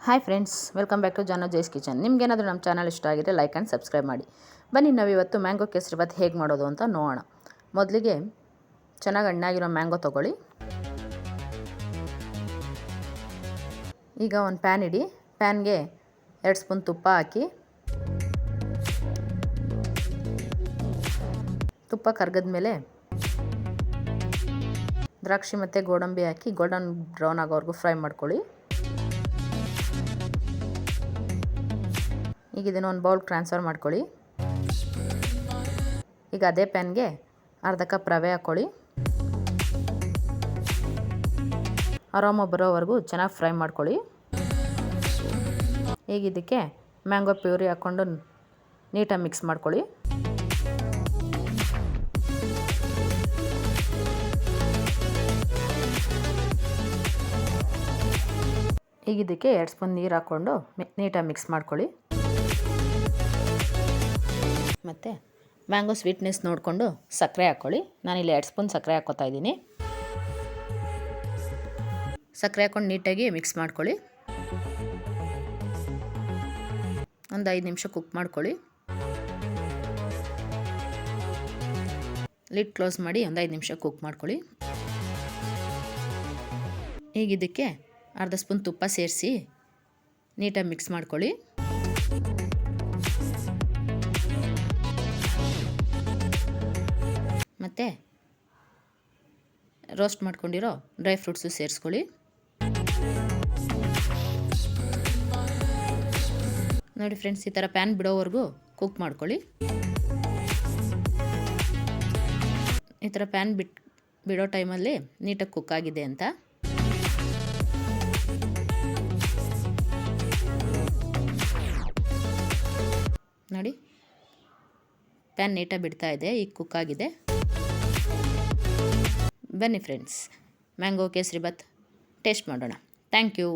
Hi friends, welcome back to Jano Jais kitchen. ನಿಮ್ಗೇನಾದರೂ ನಮ್ಮ channel ಇಷ್ಟ ಆಗಿದ್ರೆ ಲೈಕ್ ಆ್ಯಂಡ್ ಸಬ್ಸ್ಕ್ರೈಬ್ ಮಾಡಿ. ಬನ್ನಿ ನಾವಿವತ್ತು ಮ್ಯಾಂಗೋ ಕೇಸರಿ ಬಾತ್ ಹೇಗೆ ಮಾಡೋದು ಅಂತ ನೋಡೋಣ. ಮೊದಲಿಗೆ ಚೆನ್ನಾಗಿ ಹಣ್ಣಾಗಿರೋ ಮ್ಯಾಂಗೋ ತೊಗೊಳ್ಳಿ. ಈಗ ಒಂದು ಪ್ಯಾನ್ ಇಡಿ. ಪ್ಯಾನ್ಗೆ 2 ಸ್ಪೂನ್ ತುಪ್ಪ ಹಾಕಿ, ತುಪ್ಪ ಕರಗಿದ ಮೇಲೆ ದ್ರಾಕ್ಷಿ ಮತ್ತು ಗೋಡಂಬಿ ಹಾಕಿ ಗೋಲ್ಡನ್ ಬ್ರೌನ್ ಆಗೋವರೆಗೂ ಫ್ರೈ ಮಾಡ್ಕೊಳ್ಳಿ. ಈಗ ಇದನ್ನು ಒಂದು ಬೌಲ್ ಟ್ರಾನ್ಸ್ಫರ್ ಮಾಡ್ಕೊಳ್ಳಿ. ಈಗ ಅದೇ ಪ್ಯಾನ್ಗೆ ಅರ್ಧ ಕಪ್ ರವೆ ಹಾಕ್ಕೊಳ್ಳಿ. ಅರೋಮ ಬರೋವರೆಗೂ ಚೆನ್ನಾಗಿ ಫ್ರೈ ಮಾಡ್ಕೊಳ್ಳಿ. ಈಗ ಇದಕ್ಕೆ ಮ್ಯಾಂಗೋ ಪ್ಯೂರಿ ಹಾಕ್ಕೊಂಡು ನೀಟಾಗಿ ಮಿಕ್ಸ್ ಮಾಡ್ಕೊಳ್ಳಿ. ಈಗ ಇದಕ್ಕೆ 2 ಸ್ಪೂನ್ ನೀರು ಹಾಕ್ಕೊಂಡು ನೀಟಾಗಿ ಮಿಕ್ಸ್ ಮಾಡ್ಕೊಳ್ಳಿ. ಮತ್ತು ಮ್ಯಾಂಗೋ ಸ್ವೀಟ್ನೆಸ್ ನೋಡಿಕೊಂಡು ಸಕ್ಕರೆ ಹಾಕ್ಕೊಳ್ಳಿ. ನಾನಿಲ್ಲಿ 2 ಸ್ಪೂನ್ ಸಕ್ಕರೆ ಹಾಕ್ಕೋತಾ ಇದ್ದೀನಿ. ಸಕ್ಕರೆ ಹಾಕ್ಕೊಂಡು ನೀಟಾಗಿ ಮಿಕ್ಸ್ ಮಾಡ್ಕೊಳ್ಳಿ. ಒಂದು 5 ನಿಮಿಷ ಕುಕ್ ಮಾಡ್ಕೊಳ್ಳಿ. ಲಿಡ್ ಕ್ಲೋಸ್ ಮಾಡಿ ಒಂದು 5 ನಿಮಿಷ ಕುಕ್ ಮಾಡ್ಕೊಳ್ಳಿ. ಈಗ ಇದಕ್ಕೆ ಅರ್ಧ ಸ್ಪೂನ್ ತುಪ್ಪ ಸೇರಿಸಿ ನೀಟಾಗಿ ಮಿಕ್ಸ್ ಮಾಡ್ಕೊಳ್ಳಿ. ಮತ್ತು ರೋಸ್ಟ್ ಮಾಡ್ಕೊಂಡಿರೋ ಡ್ರೈ ಫ್ರೂಟ್ಸು ಸೇರಿಸ್ಕೊಳ್ಳಿ. ನೋಡಿ ಫ್ರೆಂಡ್ಸ್, ಈ ಥರ ಪ್ಯಾನ್ ಬಿಡೋವರೆಗೂ ಕುಕ್ ಮಾಡ್ಕೊಳ್ಳಿ. ಈ ಥರ ಪ್ಯಾನ್ ಬಿಡೋ ಟೈಮಲ್ಲಿ ನೀಟಾಗಿ ಕುಕ್ ಆಗಿದೆ ಅಂತ. ನೋಡಿ, ಪ್ಯಾನ್ ನೀಟಾಗಿ ಬಿಡ್ತಾ ಇದೆ. ಈಗ ಕುಕ್ ಆಗಿದೆ. ಬನ್ನಿ friends, mango kesari bath taste ಮಾಡೋಣ. Thank you.